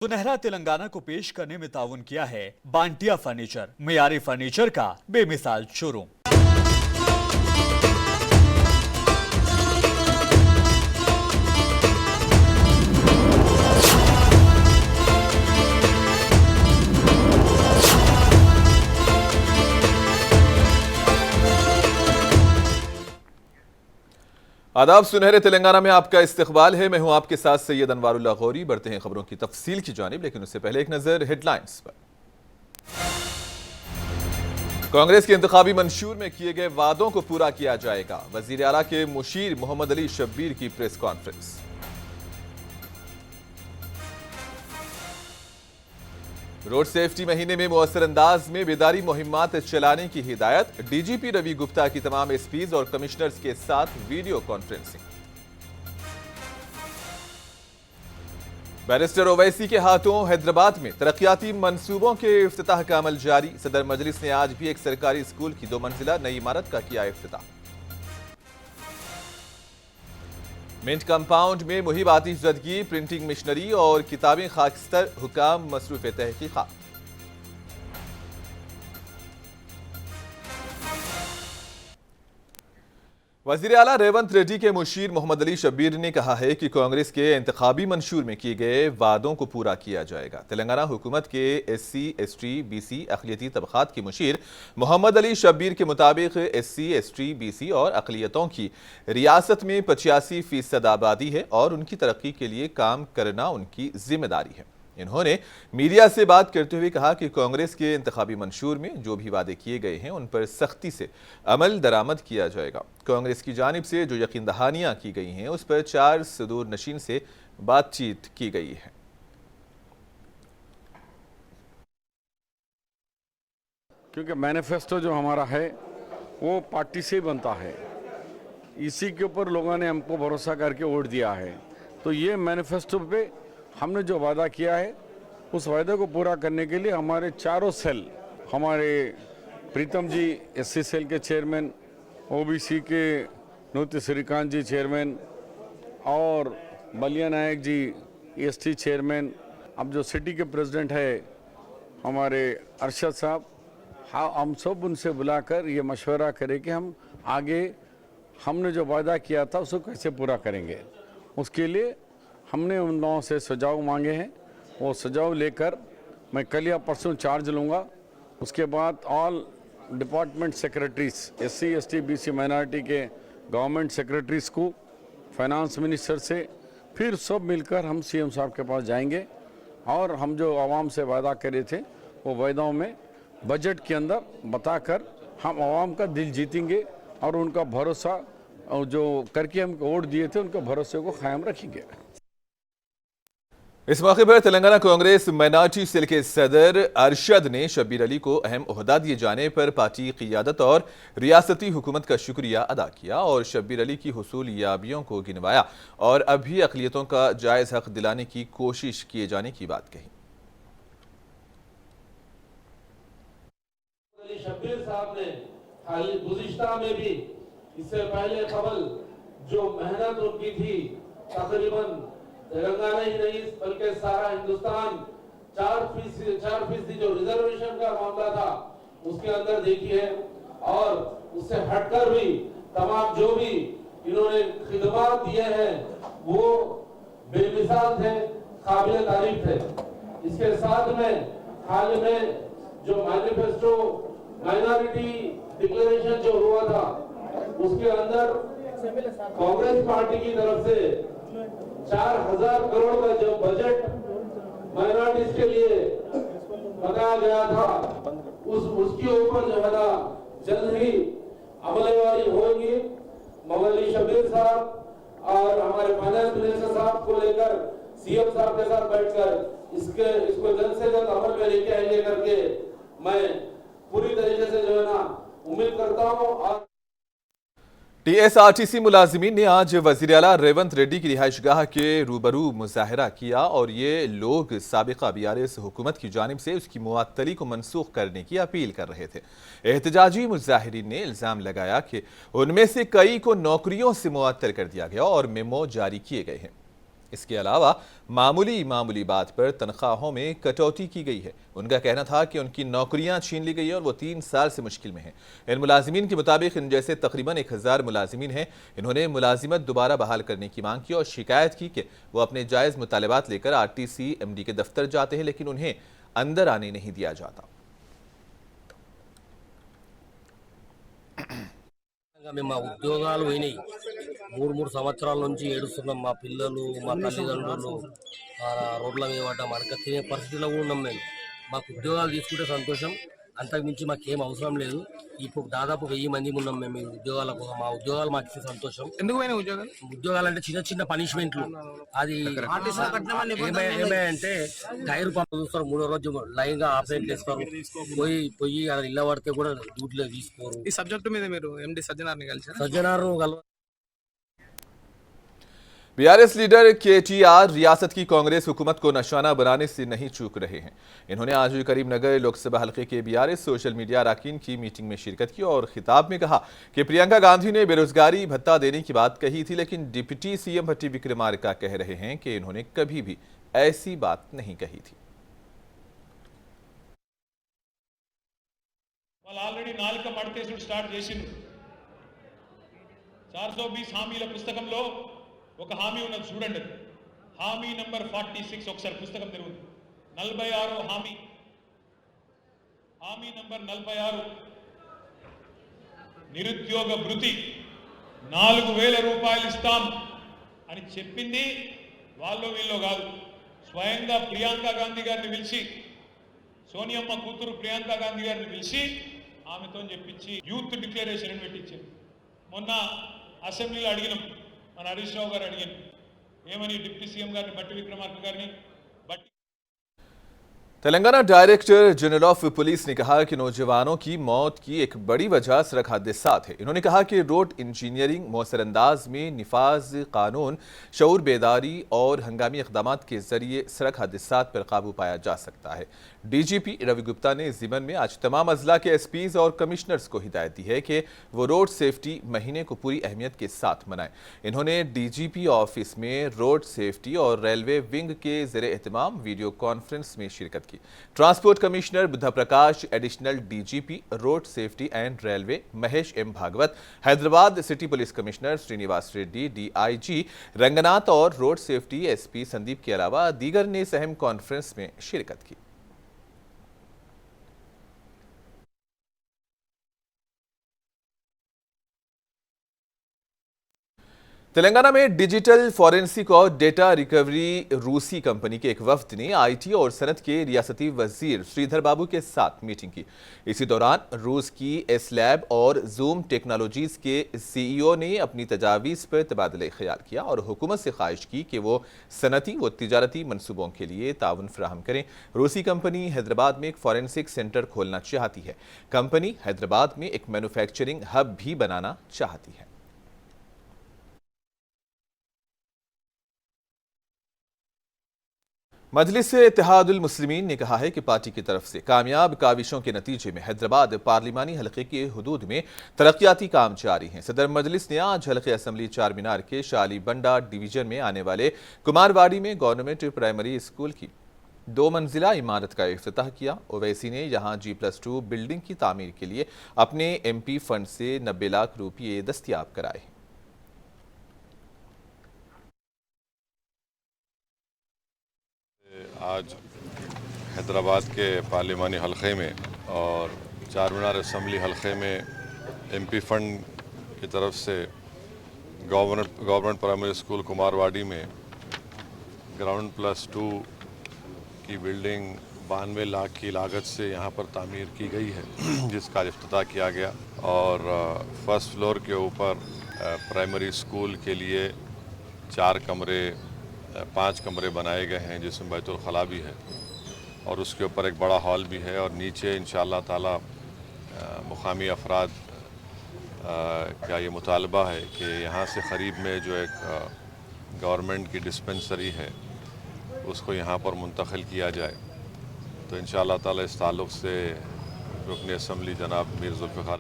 सुनहरा तेलंगाना को पेश करने में ताउन किया है बांटिया फर्नीचर, मियारी फर्नीचर का बेमिसाल शोरूम। आदाब, सुनहरे तेलंगाना में आपका इस्तकबाल है। मैं हूं आपके साथ सैयद अनवारुल्लाह गौरी। बढ़ते हैं खबरों की तफसील की जानिब, लेकिन उससे पहले एक नजर हेडलाइंस पर। कांग्रेस के इंतखाबी मंशूर में किए गए वादों को पूरा किया जाएगा। वजीर आला के मुशीर मोहम्मद अली शब्बीर की प्रेस कॉन्फ्रेंस। रोड सेफ्टी महीने में मुअस्सर अंदाज में बेदारी मुहिम्मात चलाने की हिदायत। डीजीपी रवि गुप्ता की तमाम एसपीज और कमिश्नर्स के साथ वीडियो कॉन्फ्रेंसिंग। बैरिस्टर ओवैसी के हाथों हैदराबाद में तरक्याती मंसूबों के इफ्तिताह का अमल जारी। सदर मजलिस ने आज भी एक सरकारी स्कूल की 2 मंजिला नई इमारत का किया इफ्तिताह। मिंट कंपाउंड में मुहिब आतिशज़दगी, प्रिंटिंग मशीनरी और किताबें खाकिस्तर हुकाम मसरूफ तहकीकात। वज़ीर आला रेवंत रेड्डी के मुशीर मोहम्मद अली शब्बीर ने कहा है कि कांग्रेस के इंतखाबी मंशूर में किए गए वादों को पूरा किया जाएगा। तेलंगाना हुकूमत के SC, ST, BC अक़लियती तबक़ात के मुशीर मोहम्मद अली शब्बीर के मुताबिक SC, ST, BC और अक़लियतों की रियासत में 85% आबादी है और उनकी तरक्की के लिए काम करना उनकी जिम्मेदारी है। इन्होंने मीडिया से बात करते हुए कहा कि कांग्रेस के इंतखाबी मंशूर में जो भी वादे किए गए हैं उन पर सख्ती से अमल दरामद किया जाएगा। कांग्रेस की जानिब से जो यकीन दहानियां की गई हैं उस पर 4 सदूर नशीन से बातचीत की गई है। क्योंकि मैनिफेस्टो जो हमारा है वो पार्टी से बनता है, इसी के ऊपर लोगों ने हमको भरोसा करके वोट दिया है। तो ये मैनिफेस्टो पे हमने जो वादा किया है उस वादे को पूरा करने के लिए हमारे चारों सेल, हमारे प्रीतम जी SC सेल के चेयरमैन, OBC के नूत्य श्रीकांत जी चेयरमैन और बलिया नायक जी ST चेयरमैन, अब जो सिटी के प्रेसिडेंट है हमारे अरशद साहब, हाँ हम सब उनसे बुलाकर ये मशवरा करें कि हम आगे हमने जो वादा किया था उसको कैसे पूरा करेंगे। उसके लिए हमने उन लोगों से सुझाव मांगे हैं। वो सुझाव लेकर मैं कल या परसों चार्ज लूँगा। उसके बाद all department secretaries SC, ST, BC minority के गवर्नमेंट सेक्रेटरीज को, फाइनेंस मिनिस्टर से, फिर सब मिलकर हम CM साहब के पास जाएंगे और हम जो आवाम से वादा करे थे वो वायदों में बजट के अंदर बताकर हम आवाम का दिल जीतेंगे और उनका भरोसा जो करके हम वोट दिए थे उनके भरोसे को कायम रखेंगे। इस मौके पर तेलंगाना कांग्रेस माइनॉरिटी सेल के सदर अरशद ने शब्बीर अली को अहम ओहदा दिए जाने पर पार्टी क़ियादत और रियासती हुकूमत का शुक्रिया अदा किया और शब्बीर अली की हुसूल याबियों को गिनवाया और अभी अक़लियतों का जायज़ हक दिलाने की कोशिश किए जाने की बात कही। शब्बीर साहब ने हाल गुज़िश्ता में भी इससे पहले कबल जो मेहनत उनकी थी, तकरीबन तेलंगाना ही नहीं बल्कि सारा हिंदुस्तान 4% जो रिजर्वेशन का मामला था उसके अंदर देखी है और उससे हटकर भी तमाम जो भी इन्होंने खिदमत दिए हैं वो बेमिसाल थे, काबिल तारीफ थे। इसके साथ में हाल में जो मैनिफेस्टो माइनॉरिटी डिक्लेरेशन जो हुआ था उसके अंदर कांग्रेस पार्टी की तरफ से 4000 करोड़ का जो बजट माइनॉरिटीज के लिए बताया गया था उसके ऊपर जो है ना जल्द ही अमलवारी होगी। मोहम्मद अली शब्बीर साहब और हमारे फाइनेंस मिनिस्टर साहब को लेकर CM साहब के साथ बैठकर इसको जल्द से जल्द अमल में लेके आएंगे करके मैं पूरी तरीके से जो है ना उम्मीद करता हूँ। और TSRTC मुलाजिमीन ने आज वज़ीर आला रेवंत रेड्डी की रिहाइशगाह के रूबरू मुजाहरा किया और ये लोग साबिका BRS हुकूमत की जानिब से उसकी मुअत्तली को मनसूख करने की अपील कर रहे थे। एहतजाजी मुजाहिरीन ने इल्ज़ाम लगाया कि उनमें से कई को नौकरियों से मुअत्तल कर दिया गया और मेमो जारी किए गए हैं। इसके अलावा मामूली बात पर तनख्वाहों में कटौती की गई है। उनका कहना था कि उनकी नौकरियां छीन ली गई है और वो 3 साल से मुश्किल में हैं। इन मुलाजिमीन के मुताबिक इन जैसे तकरीबन 1000 मुलाजिमीन हैं। इन्होंने मुलाजिमत दोबारा बहाल करने की मांग की और शिकायत की कि वो अपने जायज़ मुतालबात लेकर RTC MD के दफ्तर जाते हैं, लेकिन उन्हें अंदर आने नहीं दिया जाता। మేము మా ఉద్యోగాలు పోయినాయి 3 సంవత్సరాల నుంచి ఏడుస్తున్నాం మా పిల్లలు మా తల్లిదండ్రులు రోడ్ల మీద పడ్డాం అడక తినే పరిస్థితిలో కూడా ఉన్నాం మేము మాకు ఉద్యోగాలు తీసుకుంటే సంతోషం అంతకు మించి మాకేం అవసరం లేదు ఇప్పుడు దాదాపు 1000 మంది ఉన్నాం మేము ఈ ఉద్యోగాలకు మా ఉద్యోగాలు మాకు ఇచ్చే సంతోషం ఎందుకు పోయిన ఉద్యోగాలు అంటే చిన్న పనిష్మెంట్లు అది ఏమంటే టైర్ పంప్ చూస్తారు 3వ రోజు లైన్ గా ఆపరేట్ చేస్తారు పోయి అక్కడ ఇళ్ళ పడితే కూడా డ్యూటీలో తీసుకోరు ఈ సబ్జెక్టు మీద మీరు MD సజ్జనార్ని కలిసారు సజ్జనారు BRS लीडर KTR रियासत की कांग्रेस हुकूमत को निशाना बनाने से नहीं चूक रहे हैं। इन्होंने आज करीमनगर लोकसभा हल्के के BRS सोशल मीडिया अरकान की मीटिंग में शिरकत की और खिताब में कहा कि प्रियंका गांधी ने बेरोजगारी भत्ता देने की बात कही थी, लेकिन डिप्टी CM भट्टी विक्रमार्का कह रहे हैं कि इन्होंने कभी भी ऐसी बात नहीं कही थी। ఆల్రెడీ నాలుక మడతేసుడు స్టార్ట్ చేసిండు 420 హామీల పుస్తకంలో ఒక హామీ ఉన్నది చూడండి హామీ నంబర్ 46 ఒకసారి పుస్తకం తెరవండి 46 హామీ నంబర్ 46 నిరుద్యోగ భృతి 4000 రూపాయలు ఇస్తాం అని చెప్పింది వాళ్ళు వీళ్ళు కాదు స్వయంగా ప్రియాంక గాంధీ గారిని పిలిచి సోనియమ్మ కూతురు ప్రియాంక గాంధీ గారిని పిలిచి ఆమెతో చెప్పించి యూత్ డిక్లరేషన్ అని పెట్టించారు మొన్న అసెంబ్లీలో అడిగినాం మన హరీష్ రావు గారు అడిగాను ఏమని డిప్యూటీ CM గారిని భట్టి విక్రమార్క గారిని Telangana director general of police ने कहा कि नौजवानों की मौत की एक बड़ी वजह सड़क हादसात है। इन्होंने कहा कि रोड इंजीनियरिंग मौसर अंदाज में निफाज कानून, शऊर बेदारी और हंगामी इकदाम के जरिए सड़क हादसात पर काबू पाया जा सकता है। DGP रवि गुप्ता ने ज़िमन में आज तमाम अजला के SPs और कमिश्नर्स को हिदायत दी है कि वो रोड सेफ्टी महीने को पूरी अहमियत के साथ मनाएं। इन्होंने DGP ऑफिस में रोड सेफ्टी और रेलवे विंग के ज़ेरे एहतमाम वीडियो कॉन्फ्रेंस में शिरकत की। Transport commissioner Buddha Prakash, additional DGP road safety and railway Mahesh M Bhagwat, Hyderabad city police commissioner Srinivas Reddy, DIG Ranganath और रोड सेफ्टी SP संदीप के अलावा दीगर ने इस अहम कॉन्फ्रेंस में शिरकत की। तेलंगाना में डिजिटल फॉरेंसिक और डेटा रिकवरी रूसी कंपनी के एक वफ्द ने IT और सनत के रियासती वजीर श्रीधर बाबू के साथ मीटिंग की। इसी दौरान रूस की S-Lab और जूम टेक्नोलॉजीज के CEO ने अपनी तजावीज़ पर तबादले ख्याल किया और हुकूमत से ख्वाहिश की कि वो सनती व तिजारती मनसूबों के लिए ताउन फराहम करें। रूसी कंपनी हैदराबाद में एक फॉरेंसिक सेंटर खोलना चाहती है। कंपनी हैदराबाद में एक मैन्युफैक्चरिंग हब भी बनाना चाहती है। मजलिस इत्तेहादुल मुस्लिमीन ने कहा है कि पार्टी की तरफ से कामयाब काविशों के नतीजे में हैदराबाद पार्लिमानी हलके के हुदूद में तरक्याती काम जारी हैं। सदर मजलिस ने आज हलके असम्बली चार मीनार के शाली बंडा डिवीजन में आने वाले कुमारवाड़ी में गवर्नमेंट प्राइमरी स्कूल की 2 मंजिला इमारत का इफ्तिताह किया। ओवैसी ने यहाँ G+2 बिल्डिंग की तामीर के लिए अपने MP फंड से 90 लाख रुपये दस्तियाब कराए। आज हैदराबाद के पार्लिमानी हलक़े में और चार मीनार असम्बली हलक़े में MP फंड की तरफ से गवर्नमेंट प्राइमरी स्कूल कुमारवाड़ी में ग्राउंड +2 की बिल्डिंग 92 लाख की लागत से यहाँ पर तामीर की गई है, जिसका इफ्तिताह किया गया। और फर्स्ट फ्लोर के ऊपर प्राइमरी स्कूल के लिए 5 कमरे बनाए गए हैं, जिसमें बैतुल खला भी है और उसके ऊपर एक बड़ा हॉल भी है। और नीचे इंशाअल्लाह ताला मुकामी अफराद का ये मुतालबा है कि यहाँ से करीब में जो एक गवर्नमेंट की डिस्पेंसरी है उसको यहाँ पर मुंतकिल किया जाए। तो इंशाअल्लाह ताला इस ताल्लुक़ से रुकन असम्बली जनाब मीर जुल्फ़िकार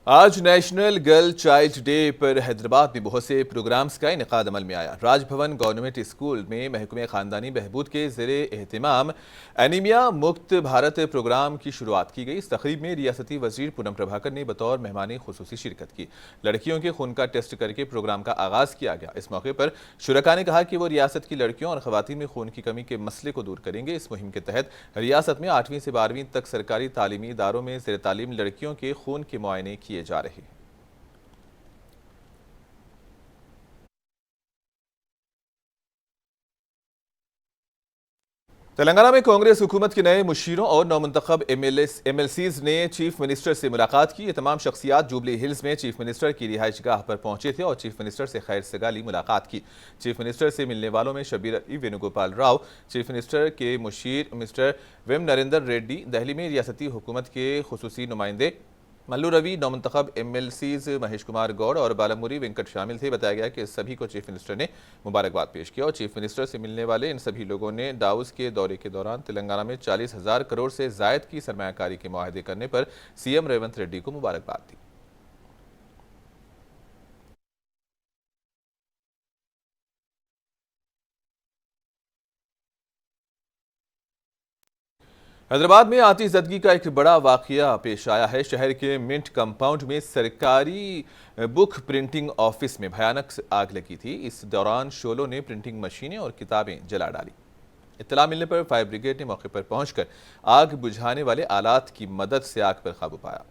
आज नेशनल गर्ल चाइल्ड डे पर हैदराबाद में बहुत से प्रोग्राम्स का इनेकाद अमल में आया। राजभवन गवर्नमेंट स्कूल में महकमे खानदानी बहबूद के ज़ेरे एहतिमाम एनीमिया मुक्त भारत प्रोग्राम की शुरुआत की गई। इस तकरीब में रियासती वजीर पूनम प्रभाकर ने बतौर मेहमान खुसूसी शिरकत की। लड़कियों के खून का टेस्ट करके प्रोग्राम का आगाज़ किया गया। इस मौके पर शुरका ने कहा कि वो रियासत की लड़कियों और ख़वातीन में खून की कमी के मसले को दूर करेंगे। इस मुहिम के तहत रियासत में 8वीं से 12वीं तक सरकारी तालीमी इदारों में ज़ेर तालीम लड़कियों के खून के मुआयने किए जा रहे हैं। तेलंगाना में कांग्रेस हुकूमत के नए मुशीरों और नौमुंतखब MLCs ने चीफ मिनिस्टर से मुलाकात की। ये तमाम शख्सियात जुबली हिल्स में चीफ मिनिस्टर की रिहाइश गाह पर पहुंचे थे और चीफ मिनिस्टर से खैर सगाली मुलाकात की। चीफ मिनिस्टर से मिलने वालों में शबीर अली वेणुगोपाल राव, चीफ मिनिस्टर के मुशीर मिस्टर वेम नरेंद्र रेड्डी, दिल्ली में रियासती हुकूमत के खुसूसी नुमाइंदे मल्लू रवि, नौमुंतखब MLCs महेश कुमार गौड़ और बालामुरी वेंकट शामिल थे। बताया गया कि सभी को चीफ मिनिस्टर ने मुबारकबाद पेश किया और चीफ मिनिस्टर से मिलने वाले इन सभी लोगों ने दाऊस के दौरे के दौरान तेलंगाना में 40,000 करोड़ से जायद की सरमायाकारी के मुआहदे करने पर CM रेवंत रेड्डी को मुबारकबाद दी। हैदराबाद में आतिशज़दगी का एक बड़ा वाक़या पेश आया है। शहर के मिंट कंपाउंड में सरकारी बुक प्रिंटिंग ऑफिस में भयानक आग लगी थी। इस दौरान शोलों ने प्रिंटिंग मशीनें और किताबें जला डाली। इत्तला मिलने पर फायर ब्रिगेड ने मौके पर पहुंचकर आग बुझाने वाले आलात की मदद से आग पर काबू पाया।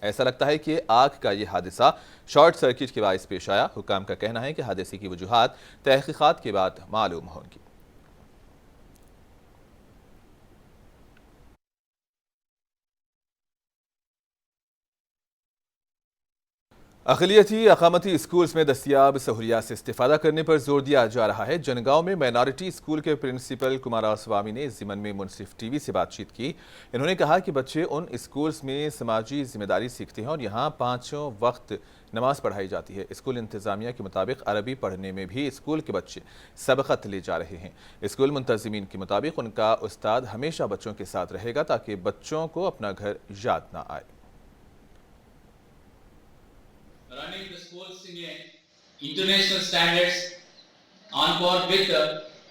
ऐसा लगता है कि आग का यह हादसा शॉर्ट सर्किट के बायस पेश आया। हुकाम का कहना है कि हादसे की वजूहात तहकीकात के बाद मालूम होंगी। अक़लियती अक़ामती स्कूल्स में दस्तियाब सहूलियात से इस्तेफ़ादा करने पर जोर दिया जा रहा है। जनगांव में माइनॉरिटी स्कूल के प्रिंसिपल कुमारास्वामी ने इस ज़िमन में मुनसिफ TV से बातचीत की। इन्होंने कहा कि बच्चे उन स्कूल्स में समाजी जिम्मेदारी सीखते हैं और यहाँ 5 वक्त नमाज पढ़ाई जाती है। स्कूल इंतज़ामिया के मुताबिक अरबी पढ़ने में भी स्कूल के बच्चे सबक़त ले जा रहे हैं। स्कूल मुंतज़िमीन के मुताबिक उनका उस्ताद हमेशा बच्चों के साथ रहेगा ताकि बच्चों को अपना घर याद ना आए। Running the schools in international standards on par with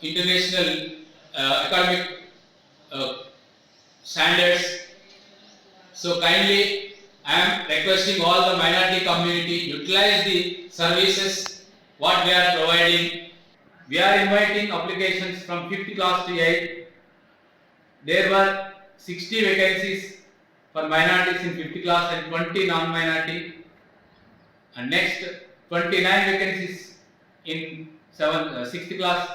international academic standards. So kindly I am requesting all the minority community utilize the services what we are providing. We are inviting applications from 5th class to 8th. There were 60 vacancies for minorities in 5th class and 20 non-minority. And next 29 vacancies in 6th class,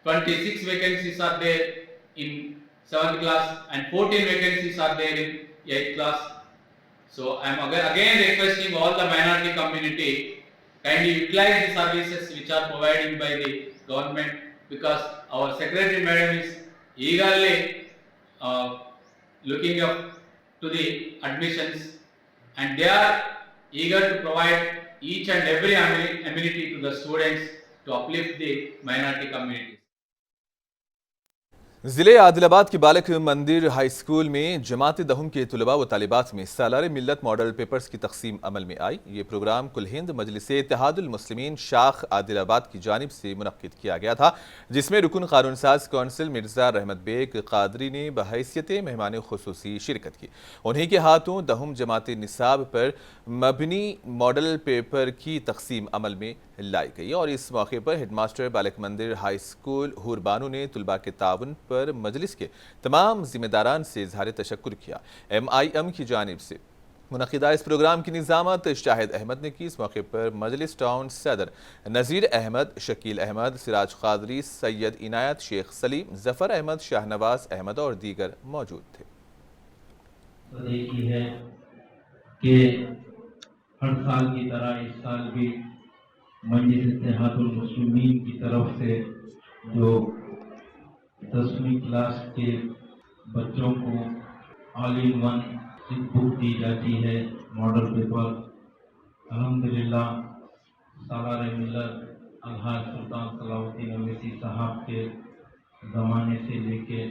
26 vacancies are there in 7th class and 14 vacancies are there in 8th class. So I am again requesting all the minority community kindly utilize the services which are provided by the government, because our secretary madam is eagerly looking up to the admissions and they are eager to provide each and every amenity to the students to uplift the minority communities. ज़िले आदिलाबाद के बालक मंदिर high school में जमात दहुम के तुलबा व तालिबात में सालारे मिल्लत model papers की तकसीम अमल में आई। ये प्रोग्राम कुल हिंद मजलिस इत्तेहादुल मुस्लिमीन शाख आदिलाबाद की जानिब से मुनक्किद किया गया था, जिसमें रुकन कानून साज कौंसिल मिर्ज़ा रहमत बेग कादरी ने बहैसियत मेहमान खुसूसी शिरकत की। उन्हीं के हाथों दहुम जमात निसाब पर मबनी मॉडल पेपर की तकसीम अमल में लाई गई और इस मौके पर हेडमास्टर बालक मंदिर हाई स्कूल हूर बानू ने तुलबा के ताउन पर मजलिस के तमाम जिम्मेदारान से इज़हार तशक्कुर किया। MIM की जानिब से मुनक़िदा इस प्रोग्राम की निज़ामत शाहिद अहमद ने की। इस मौके पर मजलिस टाउन सदर नज़ीर अहमद, शकील अहमद, सिराज कादरी, सैयद इनायत, शेख सलीम, जफ़र अहमद, शाहनवाज अहमद और दीगर मौजूद थे। हर साल की तरह इस साल भी मजलिस इत्तेहादुल मुस्लिमीन की तरफ से जो 10वीं क्लास के बच्चों को ऑल इन वन बुक दी जाती है, मॉडल पेपर, अल्हम्दुलिल्लाह सालारे मिल्लत अलहाज सुल्तान सलाउद्दीन अवैसी साहब के ज़माने से लेके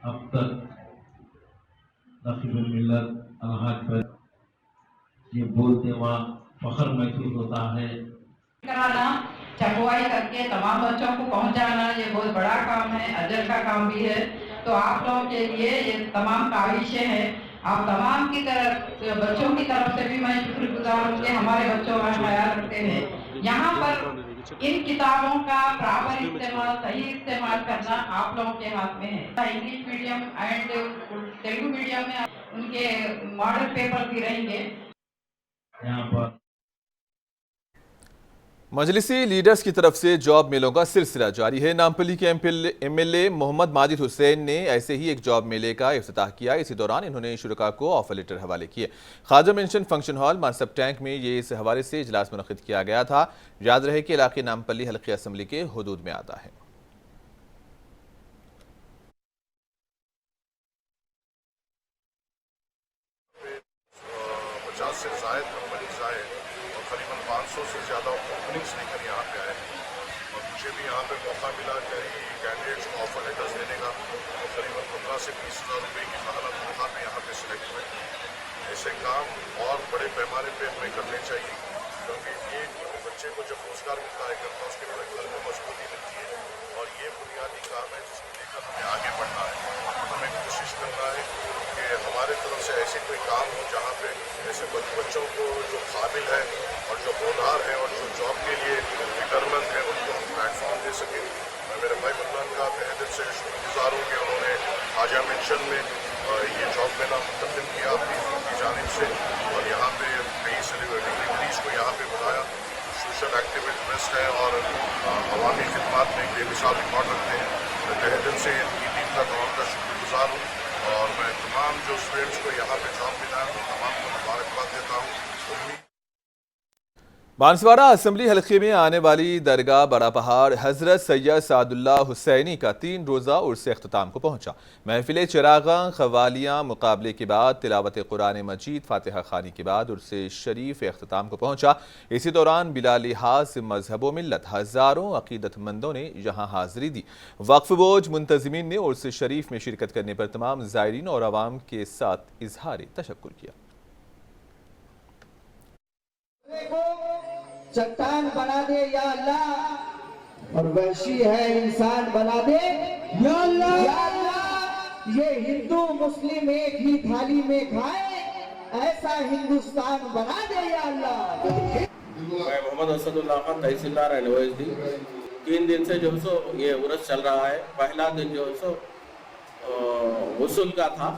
अब तक नक़ीबुल मिल्लत अलहाज पर ये बोलते वहाँ फख्र महसूस होता है। कराना, चकवाई करके तमाम बच्चों को पहुंचाना, ये बहुत बड़ा काम है, अजर का काम भी है। तो आप लोगों के लिए ये तमाम काविशें हैं। आप तमाम की तरफ बच्चों की तरफ से भी मैं शुक्रगुजार हूँ कि हमारे बच्चों का ख्याल रखते हैं। यहाँ पर इन किताबों का प्रॉपर इस्तेमाल, सही इस्तेमाल करना आप लोगों के हाथ में है। English medium and Telugu medium में उनके मॉडल पेपर भी रहेंगे। यहाँ पर मजलिसी लीडर्स की तरफ से जॉब मेलों का सिलसिला जारी है। नामपल्ली के एमएलए मोहम्मद माजिद हुसैन ने ऐसे ही एक जॉब मेले का इफ्तिताह किया। इसी दौरान इन्होंने शुरका को ऑफर लेटर हवाले किए। Khwaja mansion function hall Masab tank में ये इस हवाले से इजलास मुनक्किद किया गया था। याद रहे कि इलाके नामपल्ली हल्की असम्बली के हुदूद में आता है। से ज़ायद कंपनीज आए और करीबन 500 से ज़्यादा ओपनिंग्स लेकर यहाँ पे आए और मुझे भी यहाँ पे मौका मिला कई कैंडिडेट्स को ऑफर लेटर्स देने का। और करीबन 15 से 20 हज़ार रुपये की हालत मौका पे यहाँ पे सिलेक्ट हुए। ऐसे काम और बड़े पैमाने पे हमें करने चाहिए, क्योंकि ये बच्चे को जब रोज़गार मिलता है करता उसके बाद घर में मजबूती मिलती है और ये बुनियादी काम है जिसको लेकर हमें आगे बढ़ना है। हमें कोशिश करना है कि हमारे तरफ से ऐसे कोई काम हो जहाँ पे ऐसे बच्चों को जो काबिल है और जो होनहार है और जो जॉब के लिए डिटरमेंट है उनको हम प्लेटफॉर्म दे सकें। मैं मेरे भाई मन्नान का तहे दिल से शुक्रगुजार हूँ कि उन्होंने ख्वाजा मेंशन में ये जॉब मेला मुकद्दम किया अपनी जानिब से और यहाँ पे कई डिग्रीज को यहाँ पे बुलाया। सोशल एक्टिविस्ट है और अवामी खिदमात में बेमिसाल रिकॉर्ड रखते हैं। मैं तहे दिल से इनकी टीम का तमाम का शुक्रगुजार हूँ और मैं तमाम जो स्टूडेंट्स को यहाँ पे जॉब मिला है तमाम को मुबारकबाद देता हूँ। बांसवाड़ा असम्बली हल्के में आने वाली दरगाह बड़ा पहाड़ हजरत सैयद सादुल्लाह हुसैनी का 3 रोज़ा उर्स अख्ताम को पहुंचा। महफिल चिरागा क़वालियाँ मुकाबले के बाद तिलावत कुरान मजीद फातिहा खानी के बाद उर्स शरीफ अख्ताम को पहुंचा। इसी दौरान बिला लिहाज मजहब व मिल्लत हज़ारों अकीदतमंदों ने यहाँ हाज़िरी दी। वक्फ बोर्ड मुंतज़मीन ने उर्स शरीफ में शिरकत करने पर तमाम ज़ायरीन और आवाम के साथ इजहार तशक्कुर किया। चट्टान बना दे या अल्लाह और वैशी है इंसान बना दे या अल्लाह। या अल्लाह ये हिंदू मुस्लिम एक ही थाली में खाए ऐसा हिंदुस्तान बना दे या अल्लाह। मैं मोहम्मद असदुल्लाह खान तहसीलदार एंड ओएसडी। 3 दिन से जो सो ये उर्स चल रहा है। पहला दिन जो सो वसूल का था,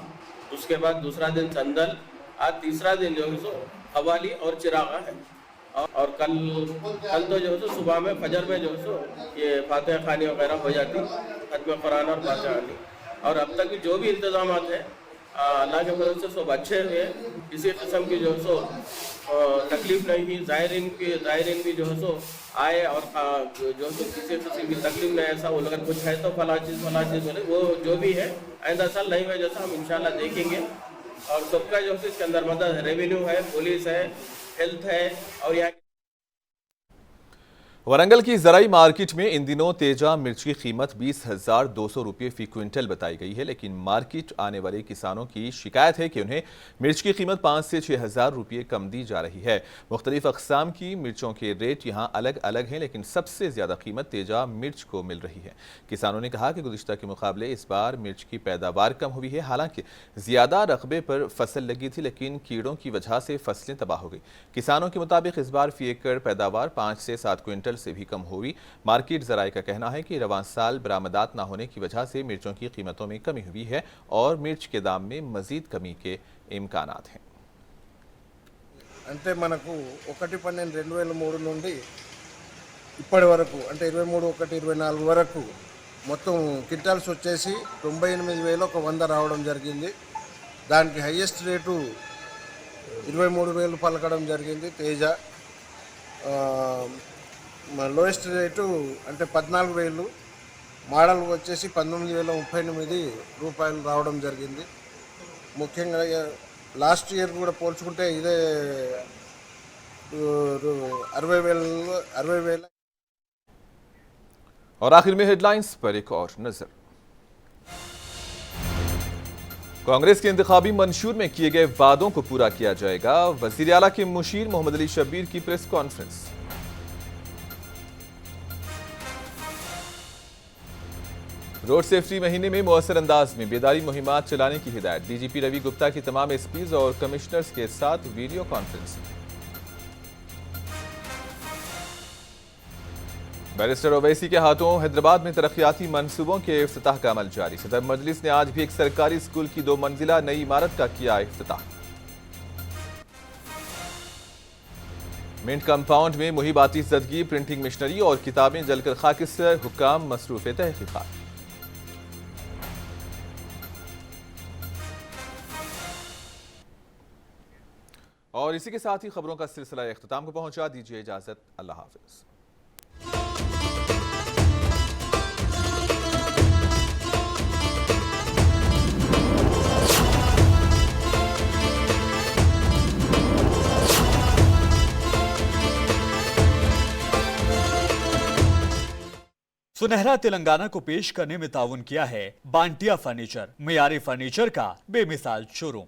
उसके बाद दूसरा दिन चंदल, आज तीसरा दिन जो सो हवाली और चिरागा है। और कल तो जो है सुबह में फजर में जो है ये फातिहा खानी वगैरह हो जाती, खत्म कुरान और फातिहा खानी। और अब तक जो भी इंतजाम है अल्लाह के फजल से सब अच्छे हुए। किसी किस्म की जो है सो तकलीफ नहीं हुई। ज़ायरीन भी जो है सो आए और जो है किसी किस्म की तकलीफ नहीं। ऐसा वो अगर कुछ है तो फला चीज़ बोले, वो जो भी है आइंदा साल नहीं हुए जैसा हम इंशाल्लाह देखेंगे। और सबका जो है इसके अंदर मदद रेवेन्यू है, पुलिस है, हेल्थ है और यहाँ वरंगल की जराई मार्केट में इन दिनों तेजा मिर्च की कीमत 20,200 रुपये फी क्विंटल बताई गई है, लेकिन मार्केट आने वाले किसानों की शिकायत है कि उन्हें मिर्च की कीमत 5 से 6,000 रुपये कम दी जा रही है। मुख्तलिफ अक़साम की मिर्चों के रेट यहाँ अलग अलग हैं, लेकिन सबसे ज़्यादा कीमत तेजा मिर्च को मिल रही है। किसानों ने कहा कि गुज़िश्ता के मुकाबले इस बार मिर्च की पैदावार कम हुई है। हालांकि ज़्यादा रकबे पर फसल लगी थी, लेकिन कीड़ों की वजह से फसलें तबाह हो गई। किसानों के मुताबिक इस बार फी एकड़ पैदावार 5 से 7 क्विंटल से भी कम हुई। मार्केट जराए का कहना है कि रवां साल बरामदात न होने की वजह से मिर्चों की कीमतों में कमी हुई है और मिर्च के दाम में मजीद कमी के इम्कानात हैं। అంటే మనకు 1/12/2003 నుండి ఇప్పటి వరకు అంటే 23/1/24 వరకు మొత్తం క్వింటాల్స్ వచ్చేసి 98,100 రావడం జరిగింది। దానికి హైయెస్ట్ రేటు 23,000 పలకడం జరిగింది తేజ। లోయెస్ట్ రేటు అంటే 14,000, మోడల్ వచ్చేసి 19,038 రూపాయలు రావడం జరిగింది। ముఖ్యంగా లాస్ట్ ఇయర్ కూడా పోల్చుకుంటే ఇదే 60,000। और आखिर में हेडलाइंस पर एक और नजर। कांग्रेस के इंतखाबी मंशूर में किए गए वादों को पूरा किया जाएगा। वजीर आला के मुशीर मोहम्मद अली शब्बीर की प्रेस कॉन्फ्रेंस। रोड सेफ्टी महीने में मौसर अंदाज में बेदारी मुहिमात चलाने की हिदायत। डीजीपी रवि गुप्ता की तमाम एसपीज और कमिश्नर्स के साथ वीडियो कॉन्फ्रेंसिंग। बैरिस्टर ओवैसी के हाथों हैदराबाद में तरक्याती मंसूबों के इफ्तिताह का अमल जारी। सदर मजलिस ने आज भी एक सरकारी स्कूल की 2 मंजिला नई इमारत का किया इफ्तिताह। मिंट कंपाउंड में मुहिबाती ज़दगी, प्रिंटिंग मशीनरी और किताबें जलकर खाकिस्तर, हुक्काम मसरूफ तहकीकात। और इसी के साथ ही खबरों का सिलसिला इख्तिताम को पहुंचा। दीजिए इजाजत, अल्लाह हाफिज। सुनहरा तेलंगाना को पेश करने में ताउन किया है बांटिया फर्नीचर, मियारी फर्नीचर का बेमिसाल शोरूम।